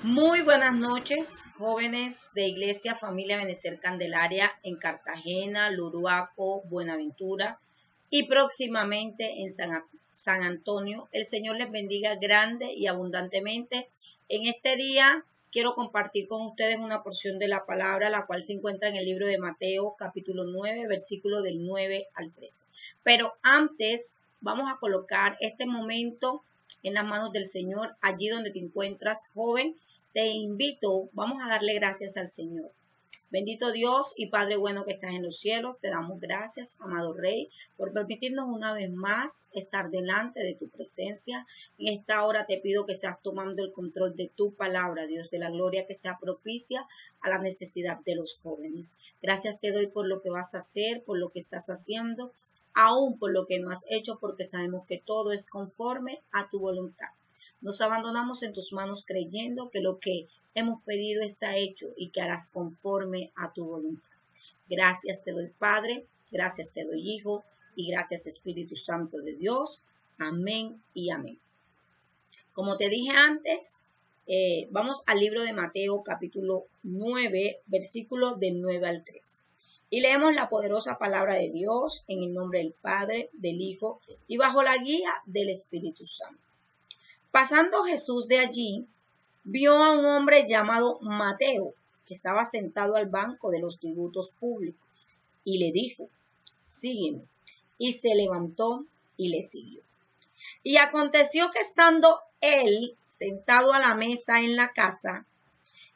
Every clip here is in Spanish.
Muy buenas noches, jóvenes de Iglesia Familia Benecer Candelaria en Cartagena, Luruaco, Buenaventura y próximamente en San Antonio. El Señor les bendiga grande y abundantemente. En este día quiero compartir con ustedes una porción de la palabra, la cual se encuentra en el libro de Mateo, capítulo 9, versículo del 9 al 13. Pero antes vamos a colocar este momento en las manos del Señor, allí donde te encuentras, joven. Te invito, vamos a darle gracias al Señor. Bendito Dios y Padre bueno que estás en los cielos, te damos gracias, amado Rey, por permitirnos una vez más estar delante de tu presencia. En esta hora te pido que seas tomando el control de tu palabra, Dios de la gloria, que sea propicia a la necesidad de los jóvenes. Gracias te doy por lo que vas a hacer, por lo que estás haciendo, aún por lo que no has hecho, porque sabemos que todo es conforme a tu voluntad. Nos abandonamos en tus manos creyendo que lo que hemos pedido está hecho y que harás conforme a tu voluntad. Gracias te doy, Padre, gracias te doy, Hijo, y gracias, Espíritu Santo de Dios. Amén y amén. Como te dije antes, vamos al libro de Mateo, capítulo 9, versículos del 9 al 3. Y leemos la poderosa palabra de Dios en el nombre del Padre, del Hijo y bajo la guía del Espíritu Santo. Pasando Jesús de allí, vio a un hombre llamado Mateo, que estaba sentado al banco de los tributos públicos, y le dijo, sígueme. Y se levantó y le siguió. Y aconteció que estando él sentado a la mesa en la casa,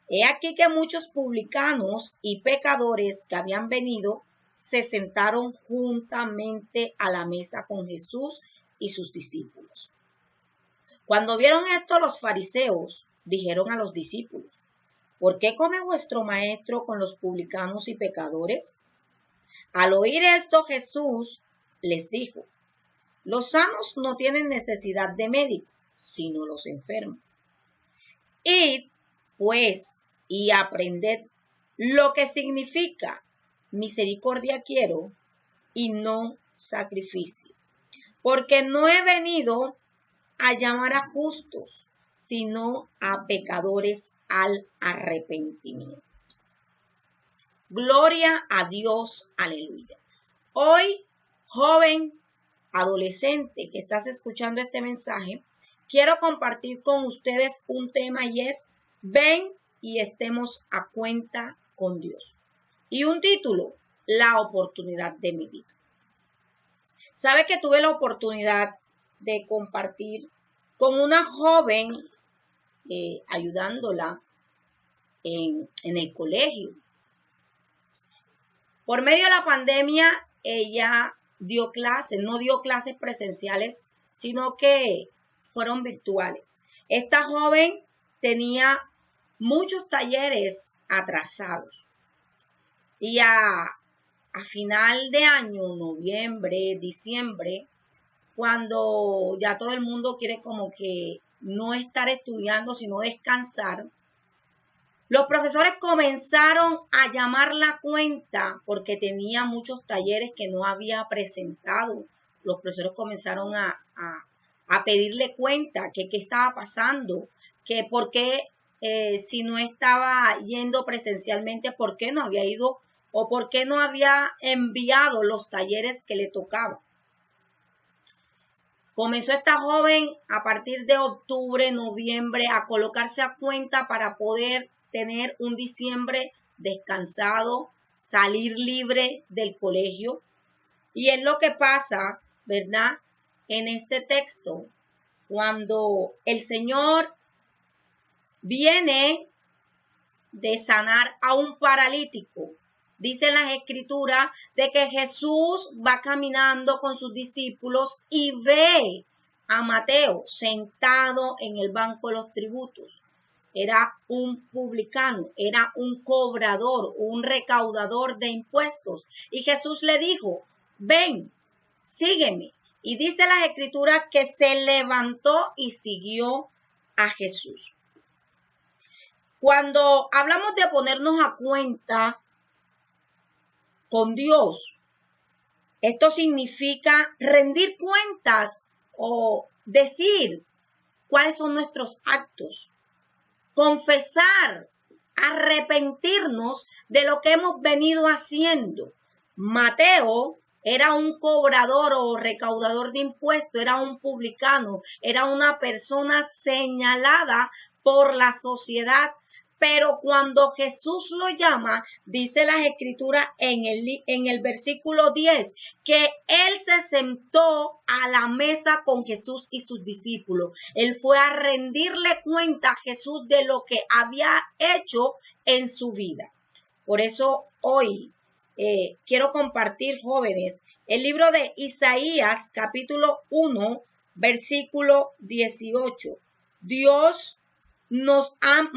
he aquí que muchos publicanos y pecadores que habían venido se sentaron juntamente a la mesa con Jesús y sus discípulos. Cuando vieron esto, los fariseos dijeron a los discípulos, ¿por qué come vuestro maestro con los publicanos y pecadores? Al oír esto, Jesús les dijo, los sanos no tienen necesidad de médico, sino los enfermos. Id, pues, y aprended lo que significa misericordia quiero y no sacrificio, porque no he venido a llamar a justos, sino a pecadores al arrepentimiento. Gloria a Dios, aleluya. Hoy, joven, adolescente que estás escuchando este mensaje, quiero compartir con ustedes un tema y es, ven y estemos a cuenta con Dios. Y un título, la oportunidad de mi vida. ¿Sabe que tuve la oportunidad de compartir con una joven, ayudándola en el colegio? Por medio de la pandemia, ella dio clases, no dio clases presenciales, sino que fueron virtuales. Esta joven tenía muchos talleres atrasados y a final de año, noviembre, diciembre, cuando ya todo el mundo quiere como que no estar estudiando, sino descansar, los profesores comenzaron a llamar la cuenta porque tenía muchos talleres que no había presentado. Los profesores comenzaron a pedirle cuenta que qué estaba pasando, que por qué si no estaba yendo presencialmente, por qué no había ido o por qué no había enviado los talleres que le tocaban. Comenzó esta joven a partir de octubre, noviembre, a colocarse a cuenta para poder tener un diciembre descansado, salir libre del colegio. Y es lo que pasa, ¿verdad? En este texto, cuando el Señor viene de sanar a un paralítico. Dice en las escrituras de que Jesús va caminando con sus discípulos y ve a Mateo sentado en el banco de los tributos. Era un publicano, era un cobrador, un recaudador de impuestos. Y Jesús le dijo, ven, sígueme. Y dice las escrituras que se levantó y siguió a Jesús. Cuando hablamos de ponernos a cuenta con Dios, esto significa rendir cuentas o decir cuáles son nuestros actos. confesar, arrepentirnos de lo que hemos venido haciendo. Mateo era un cobrador o recaudador de impuestos, era un publicano, era una persona señalada por la sociedad. Pero cuando Jesús lo llama, dice las escrituras en el versículo 10, que él se sentó a la mesa con Jesús y sus discípulos. Él fue a rendirle cuenta a Jesús de lo que había hecho en su vida. Por eso hoy quiero compartir, jóvenes, el libro de Isaías, capítulo 1, versículo 18. Dios nos ha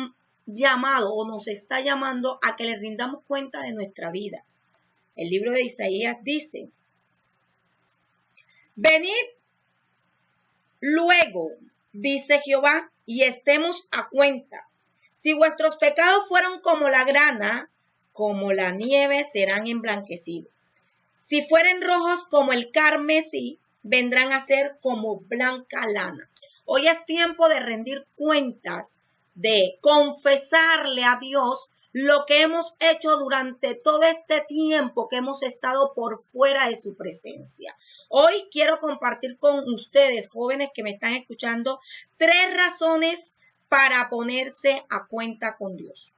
llamado o nos está llamando a que le rindamos cuenta de nuestra vida. El libro de Isaías dice: venid luego, dice Jehová, y estemos a cuenta. Si vuestros pecados fueron como la grana, como la nieve serán emblanquecidos. Si fueren rojos como el carmesí, vendrán a ser como blanca lana. Hoy es tiempo de rendir cuentas, de confesarle a Dios lo que hemos hecho durante todo este tiempo que hemos estado por fuera de su presencia. Hoy quiero compartir con ustedes, jóvenes que me están escuchando, 3 razones para ponerse a cuenta con Dios.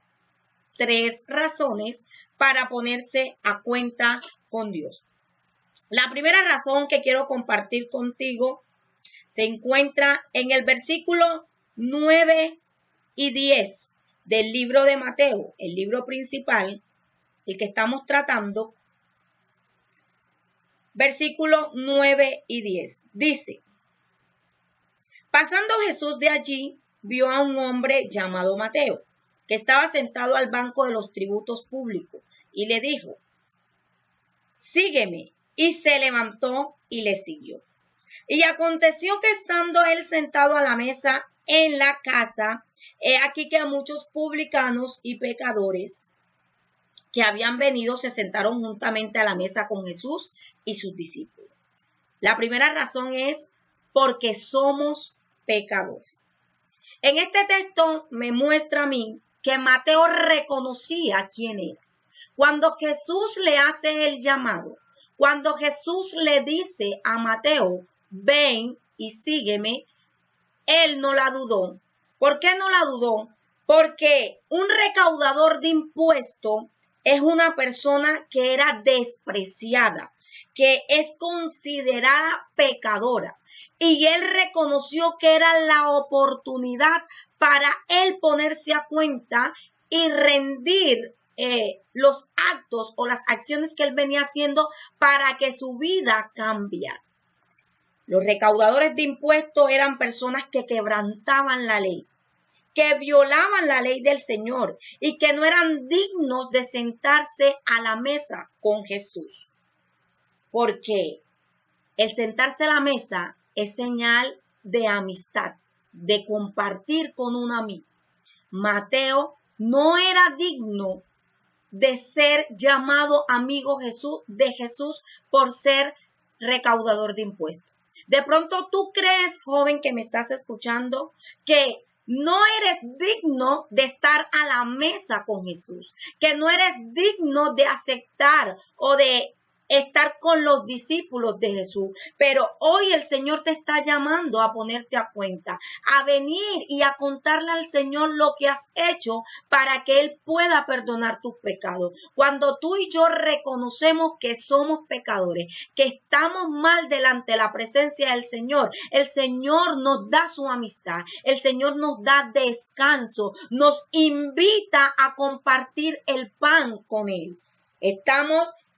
3 razones para ponerse a cuenta con Dios. La primera razón que quiero compartir contigo se encuentra en el versículo 9 y 10 del libro de Mateo, el libro principal, el que estamos tratando. Versículo 9 y 10. Dice: pasando Jesús de allí, vio a un hombre llamado Mateo, que estaba sentado al banco de los tributos públicos, y le dijo: sígueme. Y se levantó y le siguió. Y aconteció que estando él sentado a la mesa en la casa, he aquí que a muchos publicanos y pecadores que habían venido se sentaron juntamente a la mesa con Jesús y sus discípulos. La primera razón es porque somos pecadores. En este texto me muestra a mí que Mateo reconocía quién era. Cuando Jesús le hace el llamado, cuando Jesús le dice a Mateo: ven y sígueme, él no la dudó. ¿Por qué no la dudó? Porque un recaudador de impuestos es una persona que era despreciada, que es considerada pecadora. Y él reconoció que era la oportunidad para él ponerse a cuenta y rendir los actos o las acciones que él venía haciendo para que su vida cambiara. Los recaudadores de impuestos eran personas que quebrantaban la ley, que violaban la ley del Señor y que no eran dignos de sentarse a la mesa con Jesús. Porque el sentarse a la mesa es señal de amistad, de compartir con un amigo. Mateo no era digno de ser llamado amigo de Jesús por ser recaudador de impuestos. De pronto tú crees, joven que me estás escuchando, que no eres digno de estar a la mesa con Jesús, que no eres digno de aceptar o de estar con los discípulos de Jesús. Pero hoy el Señor te está llamando a ponerte a cuenta, a venir y a contarle al Señor lo que has hecho para que Él pueda perdonar tus pecados. Cuando tú y yo reconocemos que somos pecadores, que estamos mal delante de la presencia del Señor, el Señor nos da su amistad, el Señor nos da descanso, nos invita a compartir el pan con Él.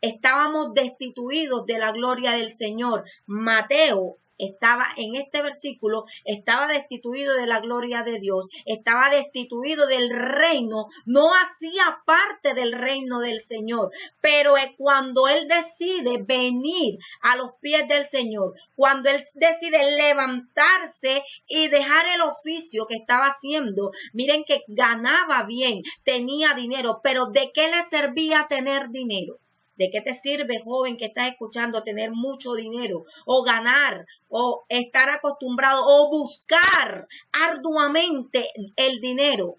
Estábamos destituidos de la gloria del Señor. Mateo estaba en este versículo, estaba destituido de la gloria de Dios, estaba destituido del reino, no hacía parte del reino del Señor. Pero cuando él decide venir a los pies del Señor, cuando él decide levantarse y dejar el oficio que estaba haciendo, miren que ganaba bien, tenía dinero, pero ¿de qué le servía tener dinero? ¿De qué te sirve, joven, que estás escuchando, tener mucho dinero o ganar o estar acostumbrado o buscar arduamente el dinero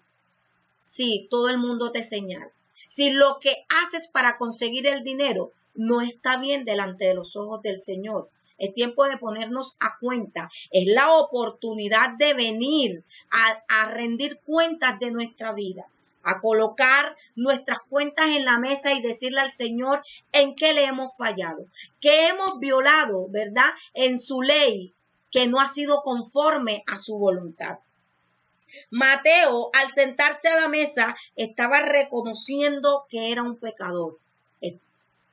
si todo el mundo te señala, si lo que haces para conseguir el dinero no está bien delante de los ojos del Señor. Es tiempo de ponernos a cuenta. Es la oportunidad de venir a rendir cuentas de nuestra vida, a colocar nuestras cuentas en la mesa y decirle al Señor en qué le hemos fallado, qué hemos violado, ¿verdad? En su ley, que no ha sido conforme a su voluntad. Mateo, al sentarse a la mesa, estaba reconociendo que era un pecador.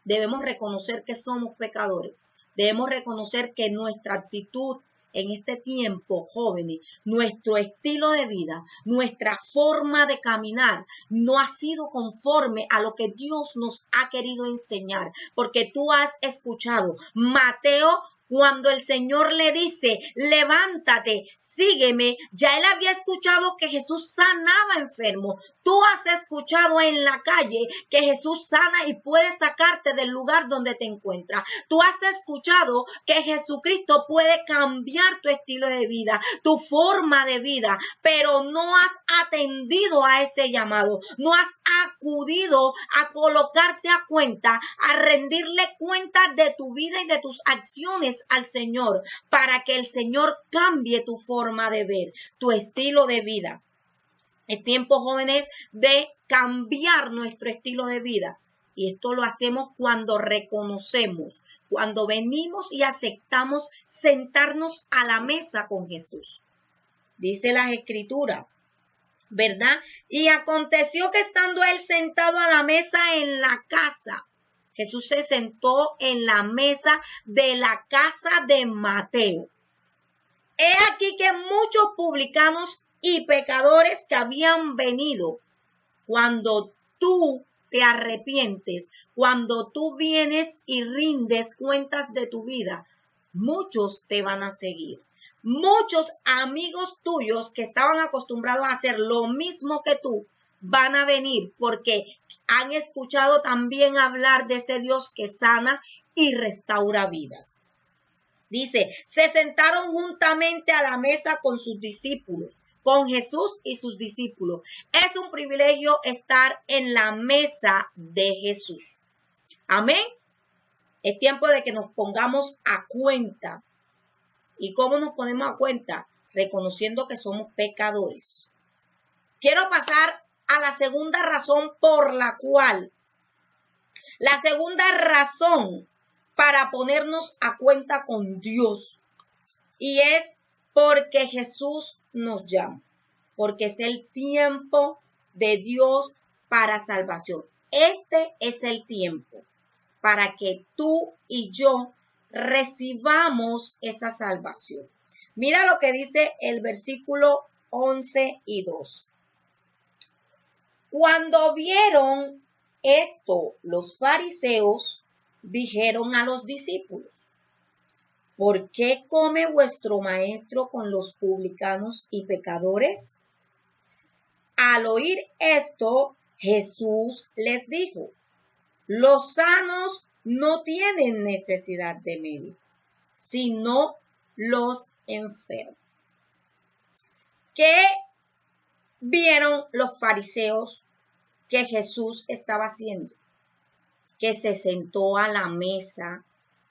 Debemos reconocer que somos pecadores. Debemos reconocer que nuestra actitud en este tiempo, jóvenes, nuestro estilo de vida, nuestra forma de caminar, no ha sido conforme a lo que Dios nos ha querido enseñar. Porque tú has escuchado, Mateo, cuando el Señor le dice, levántate, sígueme, ya él había escuchado que Jesús sanaba enfermos. Tú has escuchado en la calle que Jesús sana y puede sacarte del lugar donde te encuentras. Tú has escuchado que Jesucristo puede cambiar tu estilo de vida, tu forma de vida, pero no has atendido a ese llamado, no has acudido a colocarte a cuenta, a rendirle cuentas de tu vida y de tus acciones al Señor, para que el Señor cambie tu forma de ver, tu estilo de vida. Es tiempo, jóvenes, de cambiar nuestro estilo de vida. Y esto lo hacemos cuando reconocemos, cuando venimos y aceptamos sentarnos a la mesa con Jesús. Dice las Escrituras, ¿verdad? Y aconteció que estando él sentado a la mesa en la casa, Jesús se sentó en la mesa de la casa de Mateo. He aquí que muchos publicanos y pecadores que habían venido, cuando tú te arrepientes, cuando tú vienes y rindes cuentas de tu vida, muchos te van a seguir. Muchos amigos tuyos que estaban acostumbrados a hacer lo mismo que tú, van a venir porque han escuchado también hablar de ese Dios que sana y restaura vidas. Dice, se sentaron juntamente a la mesa con sus discípulos, con Jesús y sus discípulos. Es un privilegio estar en la mesa de Jesús. Amén. Es tiempo de que nos pongamos a cuenta. ¿Y cómo nos ponemos a cuenta? Reconociendo que somos pecadores. Quiero pasar a la segunda razón por la cual, la segunda razón para ponernos a cuenta con Dios, y es porque Jesús nos llama, porque es el tiempo de Dios para salvación. Este es el tiempo para que tú y yo recibamos esa salvación. Mira lo que dice el versículo 11 y 2. Cuando vieron esto, los fariseos dijeron a los discípulos, ¿por qué come vuestro maestro con los publicanos y pecadores? Al oír esto, Jesús les dijo, los sanos no tienen necesidad de médico, sino los enfermos. ¿Qué vieron los fariseos que Jesús estaba haciendo? Que se sentó a la mesa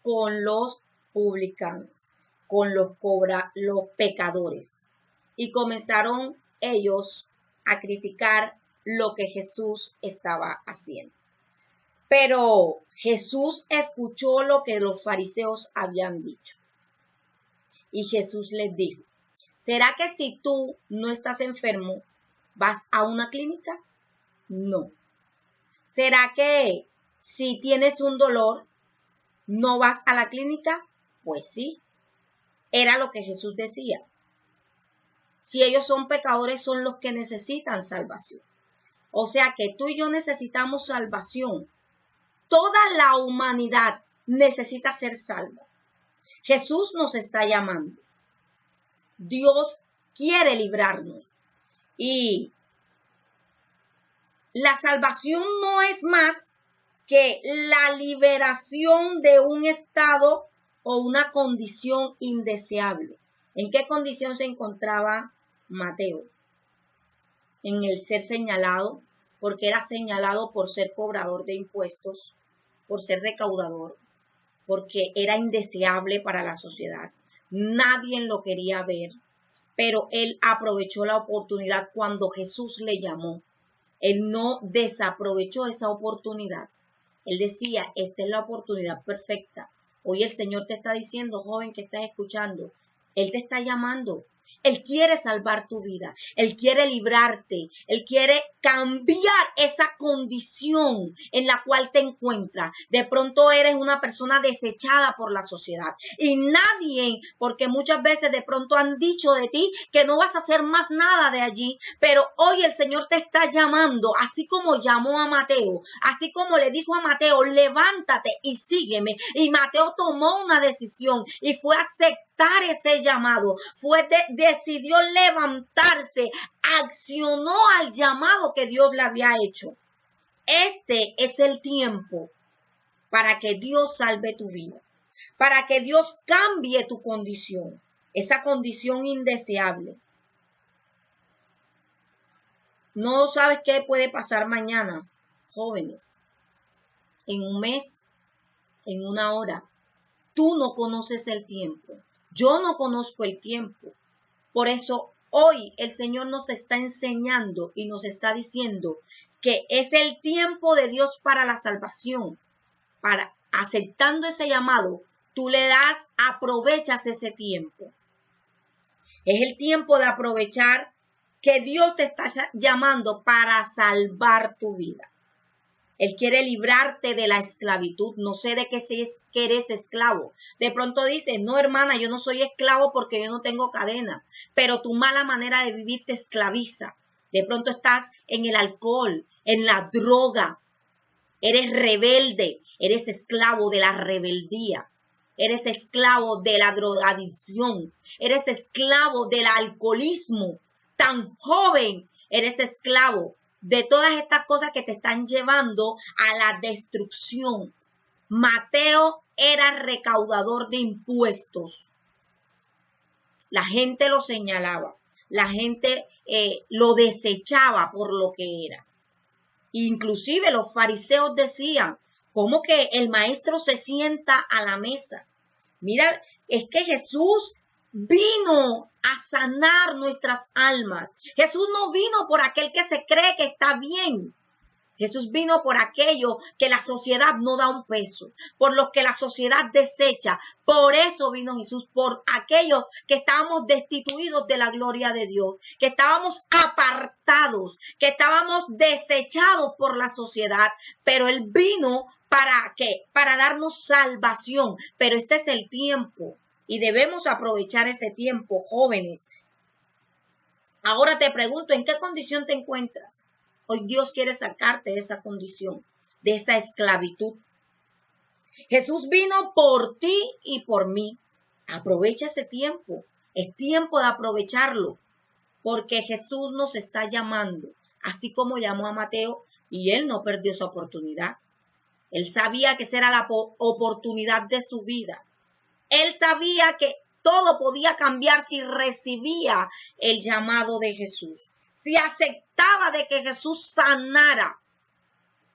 con los publicanos, con los pecadores, y comenzaron ellos a criticar lo que Jesús estaba haciendo. Pero Jesús escuchó lo que los fariseos habían dicho. Y Jesús les dijo, ¿será que si tú no estás enfermo, vas a una clínica? No. ¿Será que si tienes un dolor, no vas a la clínica? Pues sí. Era lo que Jesús decía. Si ellos son pecadores, son los que necesitan salvación. O sea que tú y yo necesitamos salvación. Toda la humanidad necesita ser salva. Jesús nos está llamando. Dios quiere librarnos. Y la salvación no es más que la liberación de un estado o una condición indeseable. ¿En qué condición se encontraba Mateo? en el ser señalado, porque era señalado por ser cobrador de impuestos, por ser recaudador, porque era indeseable para la sociedad. Nadie lo quería ver, pero él aprovechó la oportunidad cuando Jesús le llamó. Él no desaprovechó esa oportunidad. Él decía, esta es la oportunidad perfecta. Hoy el Señor te está diciendo, joven que estás escuchando, Él te está llamando. Él quiere salvar tu vida. Él quiere librarte. Él quiere cambiar esa condición en la cual te encuentras. De pronto eres una persona desechada por la sociedad. Y nadie, porque muchas veces de pronto han dicho de ti que no vas a hacer más nada de allí. Pero hoy el Señor te está llamando, así como llamó a Mateo. Así como le dijo a Mateo, levántate y sígueme. Y Mateo tomó una decisión y fue a aceptar ese llamado, decidió levantarse, accionó al llamado que Dios le había hecho. Este es el tiempo para que Dios salve tu vida, para que Dios cambie tu condición, esa condición indeseable. No sabes qué puede pasar mañana, jóvenes, en un mes, en una hora. Tú no conoces el tiempo. Yo no conozco el tiempo. Por eso hoy el Señor nos está enseñando y nos está diciendo que es el tiempo de Dios para la salvación. Para aceptando ese llamado, tú le das, aprovechas ese tiempo. Es el tiempo de aprovechar que Dios te está llamando para salvar tu vida. Él quiere librarte de la esclavitud. No sé de qué es que eres esclavo. De pronto dices, no, hermana, yo no soy esclavo porque yo no tengo cadena. Pero tu mala manera de vivir te esclaviza. De pronto estás en el alcohol, en la droga. Eres rebelde. Eres esclavo de la rebeldía. Eres esclavo de la drogadicción. Eres esclavo del alcoholismo. Tan joven, eres esclavo de todas estas cosas que te están llevando a la destrucción. Mateo era recaudador de impuestos. La gente lo señalaba, la gente lo desechaba por lo que era. Inclusive los fariseos decían, ¿cómo que el maestro se sienta a la mesa? Mira, es que Jesús vino a sanar nuestras almas. Jesús no vino por aquel que se cree que está bien. Jesús vino por aquello que la sociedad no da un peso, por los que la sociedad desecha. Por eso vino Jesús, por aquellos que estábamos destituidos de la gloria de Dios, que estábamos apartados, que estábamos desechados por la sociedad. Pero Él vino ¿para qué? Para darnos salvación. Pero este es el tiempo. Y debemos aprovechar ese tiempo, jóvenes. Ahora te pregunto, ¿en qué condición te encuentras? Hoy Dios quiere sacarte de esa condición, de esa esclavitud. Jesús vino por ti y por mí. Aprovecha ese tiempo. Es tiempo de aprovecharlo, porque Jesús nos está llamando, así como llamó a Mateo, y él no perdió esa oportunidad. Él sabía que esa era la oportunidad de su vida. Él sabía que todo podía cambiar si recibía el llamado de Jesús, si aceptaba de que Jesús sanara.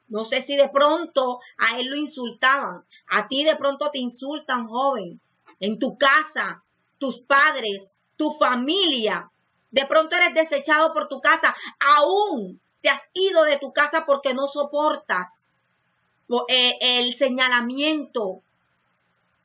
No sé si de pronto a él lo insultaban, a ti de pronto te insultan, joven, en tu casa, tus padres, tu familia. De pronto eres desechado por tu casa, aún te has ido de tu casa porque no soportas el señalamiento.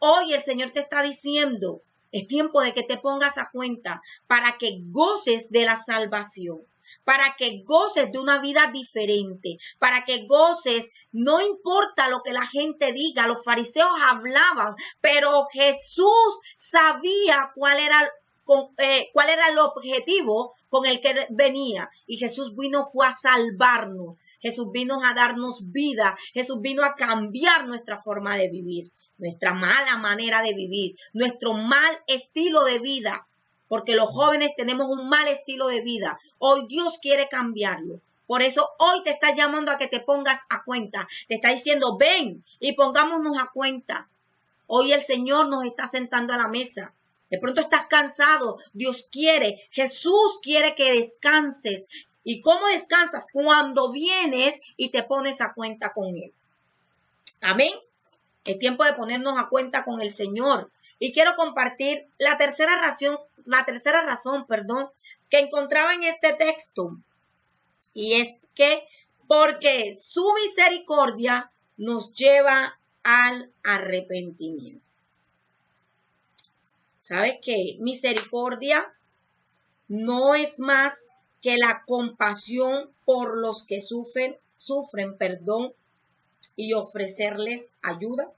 Hoy el Señor te está diciendo, es tiempo de que te pongas a cuenta para que goces de la salvación, para que goces de una vida diferente, para que goces, no importa lo que la gente diga. Los fariseos hablaban, pero Jesús sabía cuál era el objetivo con el que venía. Y Jesús fue a salvarnos. Jesús vino a darnos vida. Jesús vino a cambiar nuestra forma de vivir, nuestra mala manera de vivir, nuestro mal estilo de vida, porque los jóvenes tenemos un mal estilo de vida. Hoy Dios quiere cambiarlo. Por eso hoy te está llamando a que te pongas a cuenta. Te está diciendo, ven y pongámonos a cuenta. Hoy el Señor nos está sentando a la mesa. De pronto estás cansado. Dios quiere, Jesús quiere que descanses. ¿Y cómo descansas? Cuando vienes y te pones a cuenta con Él. Amén. Es tiempo de ponernos a cuenta con el Señor. Y quiero compartir la tercera razón, que encontraba en este texto. Y es que porque su misericordia nos lleva al arrepentimiento. ¿Sabes qué? Misericordia no es más que la compasión por los que sufren, y ofrecerles ayuda.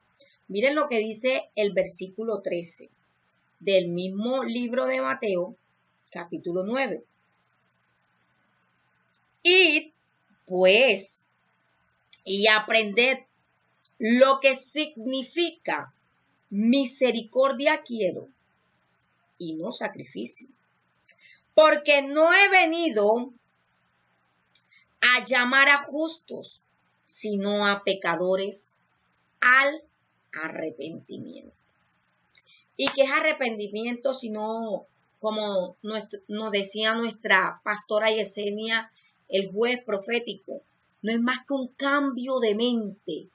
Miren lo que dice el versículo 13 del mismo libro de Mateo, capítulo 9. Id, pues, y aprended lo que significa misericordia quiero y no sacrificio. Porque no he venido a llamar a justos, sino a pecadores al arrepentimiento. ¿Y qué es arrepentimiento? Sino, como nos decía nuestra pastora Yesenia, el juez profético, no es más que un cambio de mente,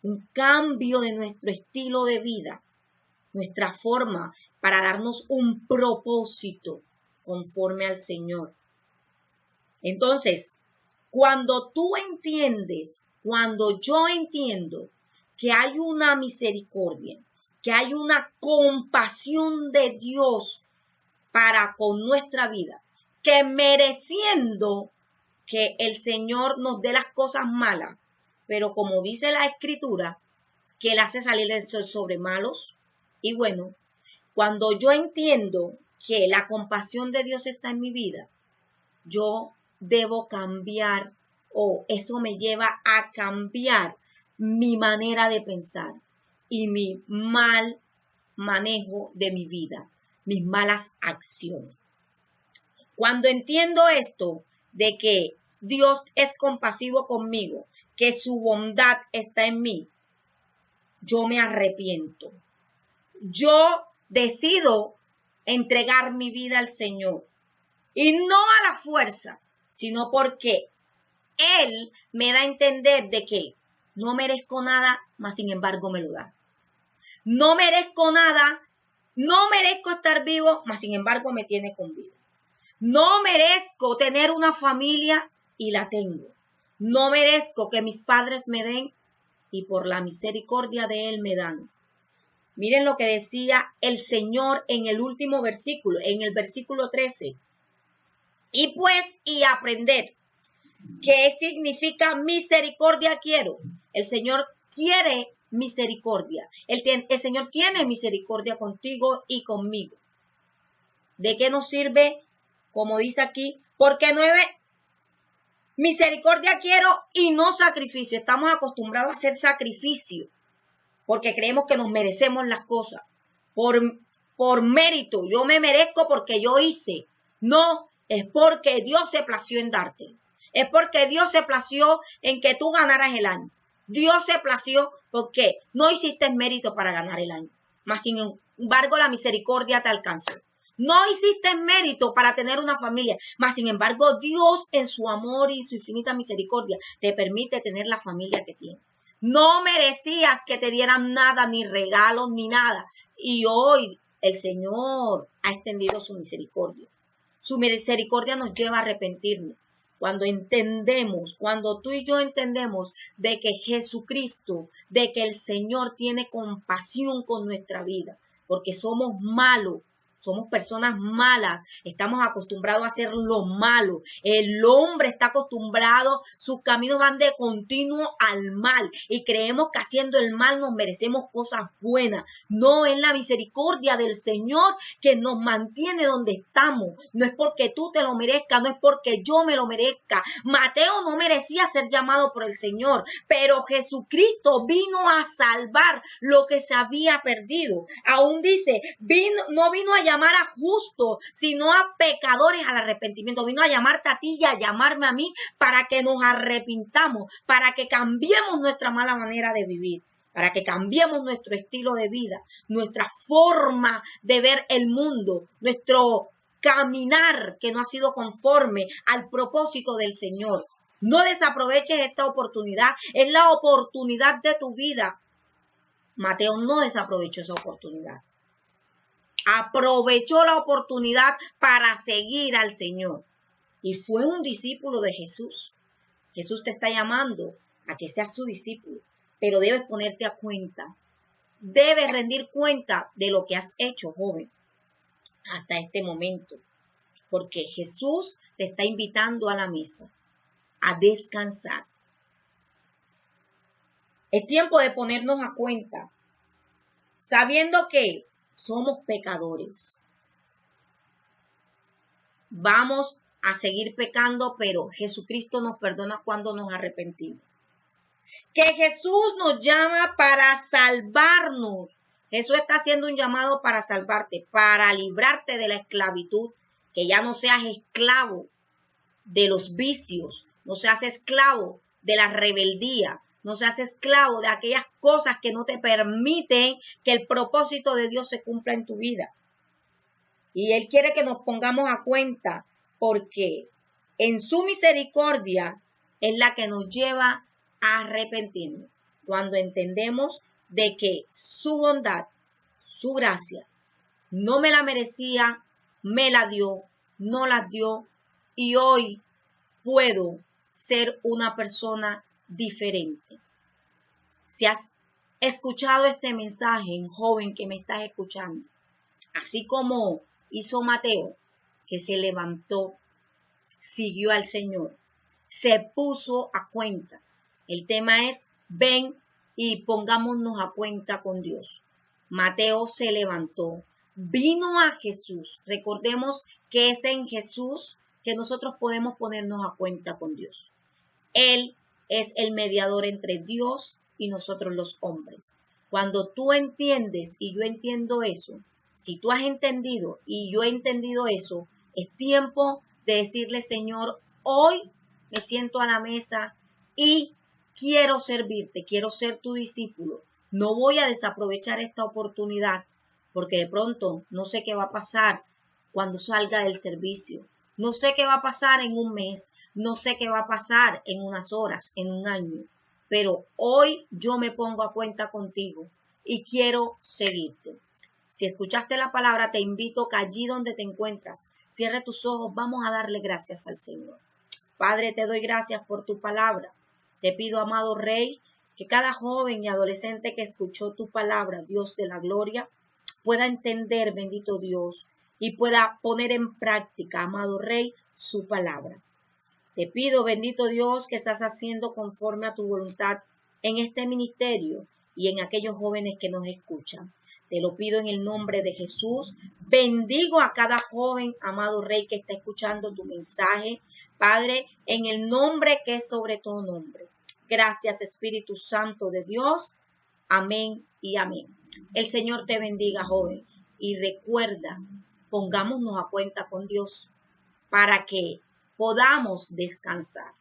un cambio de nuestro estilo de vida, nuestra forma para darnos un propósito conforme al Señor. Entonces, cuando yo entiendo que hay una misericordia, que hay una compasión de Dios para con nuestra vida, que mereciendo que el Señor nos dé las cosas malas, pero como dice la Escritura, que Él hace salir el sol sobre malos y bueno, cuando yo entiendo que la compasión de Dios está en mi vida, yo debo cambiar, o eso me lleva a cambiar mi manera de pensar y mi mal manejo de mi vida, mis malas acciones. Cuando entiendo esto de que Dios es compasivo conmigo, que su bondad está en mí, yo me arrepiento. Yo decido entregar mi vida al Señor. Y no a la fuerza, sino porque Él me da a entender de que no merezco nada, mas sin embargo me lo da. No merezco nada, no merezco estar vivo, mas sin embargo me tiene con vida. No merezco tener una familia y la tengo. No merezco que mis padres me den y por la misericordia de Él me dan. Miren lo que decía el Señor en el último versículo, en el versículo 13. Y pues, y aprender qué significa misericordia quiero. El Señor quiere misericordia. El Señor tiene misericordia contigo y conmigo. ¿De qué nos sirve? Como dice aquí, porque 9, misericordia quiero y no sacrificio. Estamos acostumbrados a hacer sacrificio porque creemos que nos merecemos las cosas. Por mérito, yo me merezco porque yo hice. No, es porque Dios se plació en dártelo. Es porque Dios se plació en que tú ganaras el año. Dios se plació porque no hiciste mérito para ganar el año. Mas sin embargo, la misericordia te alcanzó. No hiciste mérito para tener una familia. Mas sin embargo, Dios en su amor y su infinita misericordia te permite tener la familia que tienes. No merecías que te dieran nada, ni regalos, ni nada. Y hoy el Señor ha extendido su misericordia. Su misericordia nos lleva a arrepentirnos. Cuando tú y yo entendemos de que Jesucristo, de que el Señor tiene compasión con nuestra vida, porque somos malos, somos personas malas, estamos acostumbrados a hacer lo malo. El hombre está acostumbrado, sus caminos van de continuo al mal y creemos que haciendo el mal nos merecemos cosas buenas. No, es la misericordia del Señor que nos mantiene donde estamos. No es porque tú te lo merezcas, no es porque yo me lo merezca. Mateo no merecía ser llamado por el Señor, pero Jesucristo vino a salvar lo que se había perdido. Aún dice, no vino a llamar a justos, sino a pecadores al arrepentimiento. Vino a llamarte a ti y a llamarme a mí para que nos arrepintamos, para que cambiemos nuestra mala manera de vivir, para que cambiemos nuestro estilo de vida, nuestra forma de ver el mundo, nuestro caminar que no ha sido conforme al propósito del Señor. No desaproveches esta oportunidad. Es la oportunidad de tu vida. Mateo no desaprovechó esa oportunidad. Aprovechó la oportunidad para seguir al Señor. Y fue un discípulo de Jesús. Jesús te está llamando a que seas su discípulo, pero debes ponerte a cuenta. Debes rendir cuenta de lo que has hecho, joven, hasta este momento. Porque Jesús te está invitando a la mesa, a descansar. Es tiempo de ponernos a cuenta, sabiendo que somos pecadores. Vamos a seguir pecando, pero Jesucristo nos perdona cuando nos arrepentimos. Que Jesús nos llama para salvarnos. Jesús está haciendo un llamado para salvarte, para librarte de la esclavitud, que ya no seas esclavo de los vicios, no seas esclavo de la rebeldía, no seas esclavo de aquellas cosas que no te permiten que el propósito de Dios se cumpla en tu vida. Y Él quiere que nos pongamos a cuenta, porque en su misericordia es la que nos lleva a arrepentirnos. Cuando entendemos de que su bondad, su gracia, no me la merecía, me la dio, no la dio, y hoy puedo ser una persona diferente. Si has escuchado este mensaje, joven que me estás escuchando, así como hizo Mateo, que se levantó, siguió al Señor, se puso a cuenta. El tema es, ven y pongámonos a cuenta con Dios. Mateo se levantó, vino a Jesús. Recordemos que es en Jesús que nosotros podemos ponernos a cuenta con Dios. Él es el mediador entre Dios y nosotros los hombres. Cuando tú entiendes y yo entiendo eso, si tú has entendido y yo he entendido eso, es tiempo de decirle, Señor, hoy me siento a la mesa y quiero servirte, quiero ser tu discípulo. No voy a desaprovechar esta oportunidad porque de pronto no sé qué va a pasar cuando salga del servicio. No sé qué va a pasar en un mes, no sé qué va a pasar en unas horas, en un año. Pero hoy yo me pongo a cuenta contigo y quiero seguirte. Si escuchaste la palabra, te invito que allí donde te encuentras, cierre tus ojos, vamos a darle gracias al Señor. Padre, te doy gracias por tu palabra. Te pido, amado Rey, que cada joven y adolescente que escuchó tu palabra, Dios de la gloria, pueda entender, bendito Dios, y pueda poner en práctica, amado Rey, su palabra. Te pido, bendito Dios, que estás haciendo conforme a tu voluntad en este ministerio y en aquellos jóvenes que nos escuchan. Te lo pido en el nombre de Jesús. Bendigo a cada joven, amado Rey, que está escuchando tu mensaje. Padre, en el nombre que es sobre todo nombre. Gracias, Espíritu Santo de Dios. Amén y amén. El Señor te bendiga, joven. Y recuerda, pongámonos a cuenta con Dios para que podamos descansar.